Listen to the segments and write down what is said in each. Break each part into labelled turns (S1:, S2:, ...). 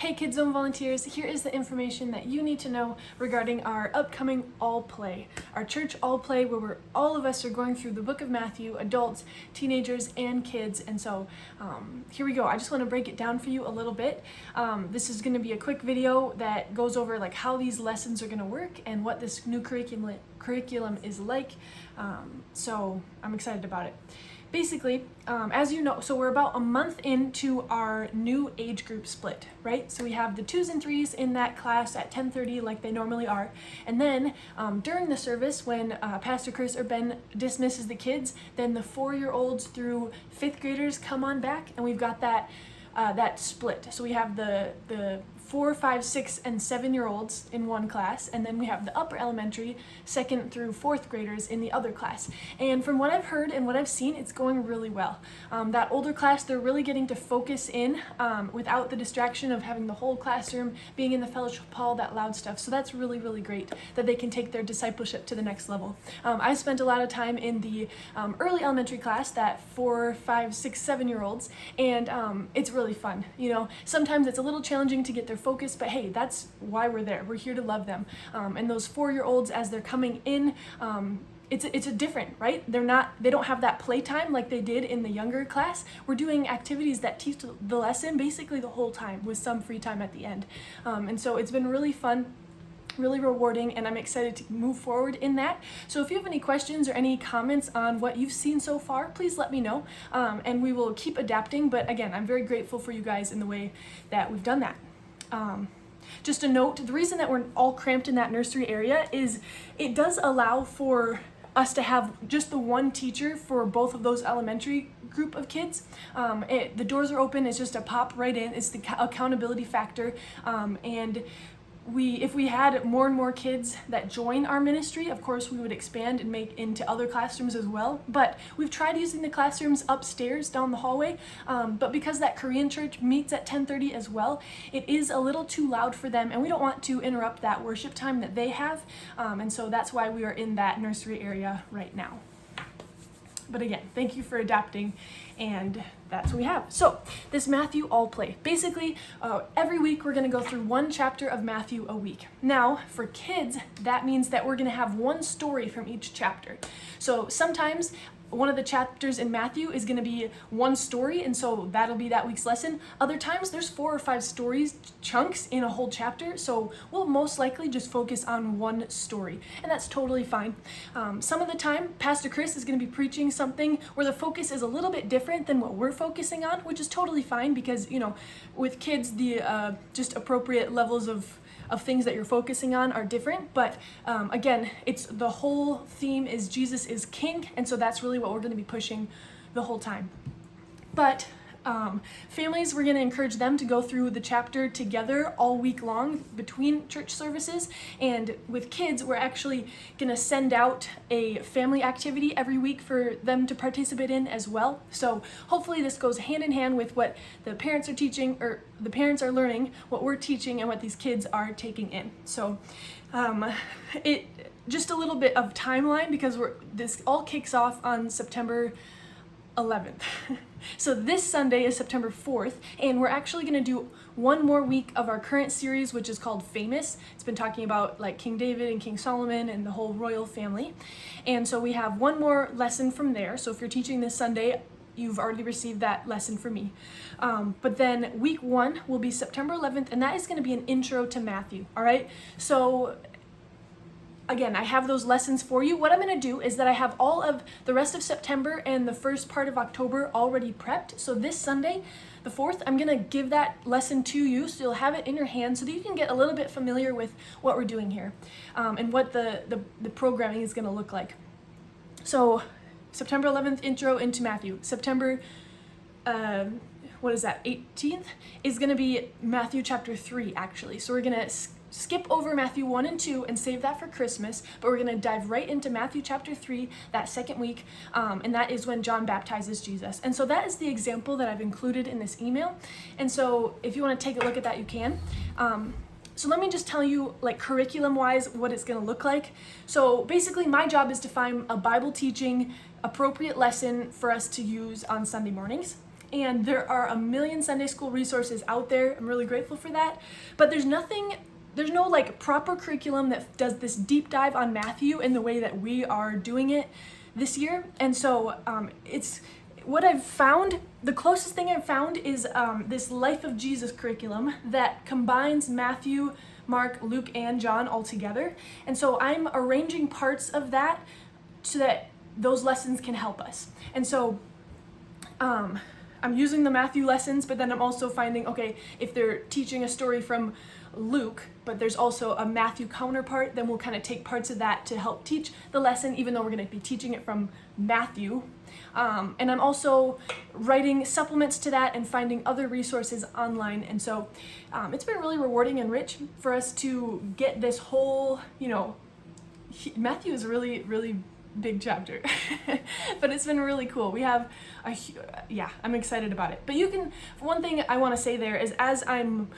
S1: Hey Kids Zone volunteers, here is the information that you need to know regarding our upcoming All Play. Our church All Play where all of us are going through the book of Matthew, adults, teenagers, and kids. And so here we go. I just want to break it down for you a little bit. This is going to be a quick video that goes over like how these lessons are going to work and what this new curriculum is like. So I'm excited about it. Basically, as you know, so we're about a month into our new age group split, right? So we have the 2s and 3s in that class at 10:30 like they normally are. And then during the service, when Pastor Chris or Ben dismisses the kids, then the 4-year-olds through 5th graders come on back, and we've got that split. So we have the 4, 5, 6, and 7-year-olds in one class, and then we have the upper elementary 2nd through 4th graders in the other class. And from what I've heard and what I've seen, it's going really well. That older class, they're really getting to focus in without the distraction of having the whole classroom being in the fellowship hall, that loud stuff. So that's really, really great that they can take their discipleship to the next level. I spent a lot of time in the early elementary class, that 4, 5, 6, 7-year-olds, and it's really fun. You know, sometimes it's a little challenging to get their focus, but hey, that's why we're there. We're here to love them. And those 4-year-olds, as they're coming in, it's a different, right? They don't have that playtime like they did in the younger class. We're doing activities that teach the lesson basically the whole time with some free time at the end. And so it's been really fun, really rewarding, and I'm excited to move forward in that. So if you have any questions or any comments on what you've seen so far, please let me know, and we will keep adapting. But again, I'm very grateful for you guys in the way that we've done that. Just a note, the reason that we're all cramped in that nursery area is it does allow for us to have just the one teacher for both of those elementary group of kids. The doors are open, it's just a pop right in, it's the accountability factor, and if we had more and more kids that join our ministry, of course we would expand and make into other classrooms as well. But we've tried using the classrooms upstairs down the hallway, but because that Korean church meets at 10:30 as well, it is a little too loud for them, and we don't want to interrupt that worship time that they have, and so that's why we are in that nursery area right now. But again, thank you for adapting, and that's what we have. So this Matthew All Play. Basically, every week we're going to go through one chapter of Matthew a week. Now, for kids, that means that we're going to have one story from each chapter. So sometimes one of the chapters in Matthew is going to be one story, and so that'll be that week's lesson. Other times there's 4 or 5 stories, chunks in a whole chapter, so we'll most likely just focus on one story, and that's totally fine. Some of the time, Pastor Chris is going to be preaching something where the focus is a little bit different than what we're focusing on, which is totally fine because, you know, with kids, the just appropriate levels of things that you're focusing on are different, but again, it's the whole theme is Jesus is King, and so that's really what we're going to be pushing the whole time. But families, we're going to encourage them to go through the chapter together all week long between church services, and with kids, we're actually going to send out a family activity every week for them to participate in as well. So hopefully this goes hand in hand with what the parents are teaching, or the parents are learning, what we're teaching, and what these kids are taking in. So just a little bit of timeline, because this all kicks off on September 11th. So this Sunday is September 4th, and we're actually going to do one more week of our current series, which is called Famous. It's been talking about like King David and King Solomon and the whole royal family. And so we have one more lesson from there. So if you're teaching this Sunday, you've already received that lesson from me. But then week 1 will be September 11th, and that is going to be an intro to Matthew. All right. So again, I have those lessons for you. What I'm going to do is that I have all of the rest of September and the first part of October already prepped. So this Sunday, the 4th, I'm going to give that lesson to you, so you'll have it in your hand so that you can get a little bit familiar with what we're doing here, and what the programming is going to look like. So September 11th, intro into Matthew. September 18th is going to be Matthew chapter 3, actually. So we're going to skip over Matthew 1 and 2 and save that for Christmas, but we're going to dive right into Matthew chapter 3 that second week, and that is when John baptizes Jesus. And so that is the example that I've included in this email, and so if you want to take a look at that, you can. So let me just tell you, like, curriculum-wise, what it's going to look like. So basically, my job is to find a Bible teaching appropriate lesson for us to use on Sunday mornings. and there are a million Sunday school resources out there. I'm really grateful for that. But there's no like proper curriculum that does this deep dive on Matthew in the way that we are doing it this year. And so it's what I've found, the closest thing I've found is this Life of Jesus curriculum that combines Matthew, Mark, Luke, and John all together. And so I'm arranging parts of that so that those lessons can help us. And so I'm using the Matthew lessons, but then I'm also finding, okay, if they're teaching a story from Luke, but there's also a Matthew counterpart, then we'll kind of take parts of that to help teach the lesson, even though we're going to be teaching it from Matthew. And I'm also writing supplements to that and finding other resources online. And so it's been really rewarding and rich for us to get this whole, Matthew is a really, really big chapter, but it's been really cool. We have I'm excited about it. But one thing I want to say there is, as I'm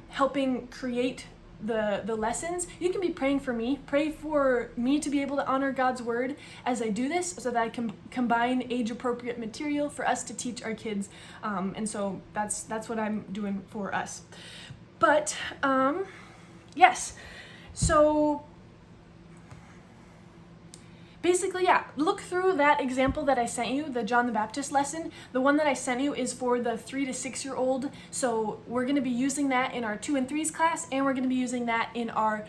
S1: helping create the lessons, you can be praying for me. Pray for me to be able to honor God's word as I do this, so that I can combine age-appropriate material for us to teach our kids. And so that's what I'm doing for us. But yes, so basically, look through that example that I sent you, the John the Baptist lesson. The one that I sent you is for the 3 to 6 year old. So we're going to be using that in our 2 and 3s class, and we're going to be using that in our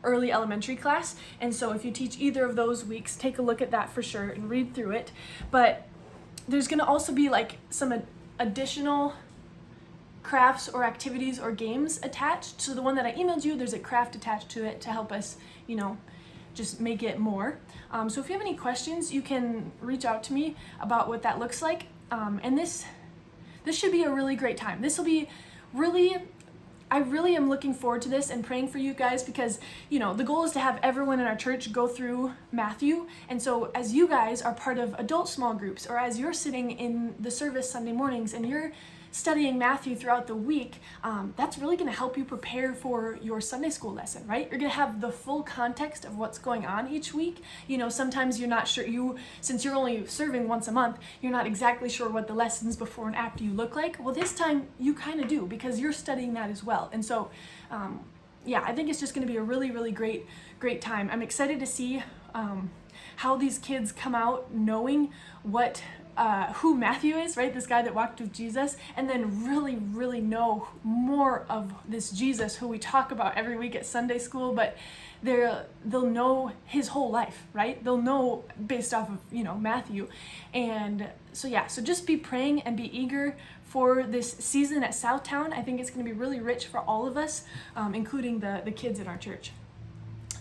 S1: early elementary class. And so if you teach either of those weeks, take a look at that for sure and read through it. But there's going to also be like some additional crafts or activities or games attached. So the one that I emailed you, there's a craft attached to it to help us, just make it more. So if you have any questions, you can reach out to me about what that looks like. And this should be a really great time. This will be I really am looking forward to this and praying for you guys, because, the goal is to have everyone in our church go through Matthew. And so as you guys are part of adult small groups, or as you're sitting in the service Sunday mornings and you're studying Matthew throughout the week, that's really going to help you prepare for your Sunday school lesson, right? You're going to have the full context of what's going on each week. Sometimes you're not sure, since you're only serving once a month, you're not exactly sure what the lessons before and after you look like. Well, this time you kind of do, because you're studying that as well. And so, I think it's just going to be a really, really great time. I'm excited to see how these kids come out knowing who Matthew is, right? This guy that walked with Jesus, and then really, really know more of this Jesus who we talk about every week at Sunday school, but they'll know his whole life, right? They'll know based off of, Matthew. And so just be praying and be eager for this season at Southtown. I think it's going to be really rich for all of us, including the kids in our church.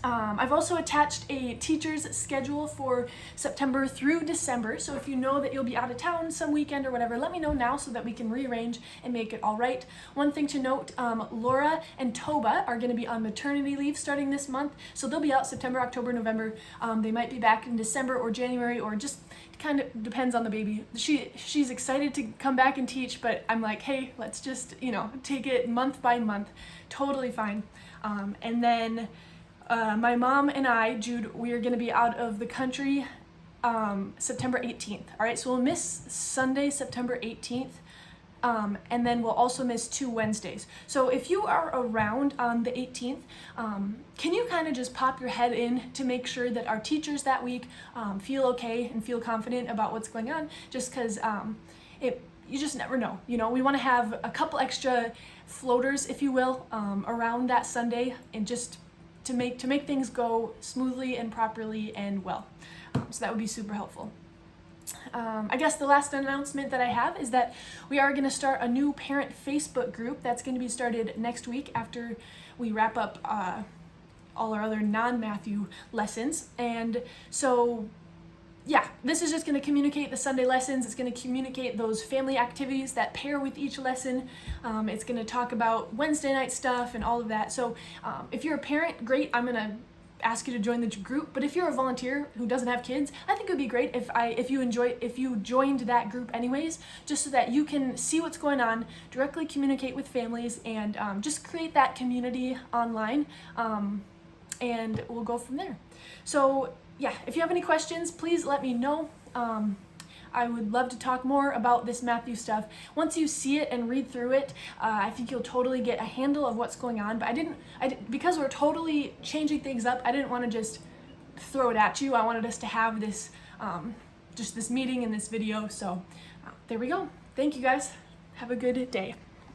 S1: I've also attached a teacher's schedule for September through December. So if you know that you'll be out of town some weekend or whatever, let me know now so that we can rearrange and make it all right. One thing to note, Laura and Toba are going to be on maternity leave starting this month. So they'll be out September, October, November. They might be back in December or January, or just kind of depends on the baby. She's excited to come back and teach, but I'm like, hey, let's just, take it month by month. Totally fine. And then my mom and I, Jude, we are going to be out of the country September 18th. All right, so we'll miss Sunday, September 18th, and then we'll also miss 2 Wednesdays. So if you are around on the 18th, can you kind of just pop your head in to make sure that our teachers that week feel okay and feel confident about what's going on, just because you just never know. We want to have a couple extra floaters, if you will, around that Sunday, and just to make things go smoothly and properly and well. So that would be super helpful. I guess the last announcement that I have is that we are going to start a new parent Facebook group that's going to be started next week after we wrap up all our other non-Matthew lessons. And so this is just going to communicate the Sunday lessons. It's going to communicate those family activities that pair with each lesson. It's going to talk about Wednesday night stuff and all of that. So if you're a parent, great. I'm going to ask you to join the group. But if you're a volunteer who doesn't have kids, I think it would be great if you joined that group anyways, just so that you can see what's going on, directly communicate with families, and just create that community online. And we'll go from there. So if you have any questions, please let me know. I would love to talk more about this Matthew stuff. Once you see it and read through it, I think you'll totally get a handle of what's going on. But because we're totally changing things up, I didn't want to just throw it at you. I wanted us to have this, just this meeting in this video. So there we go. Thank you guys. Have a good day.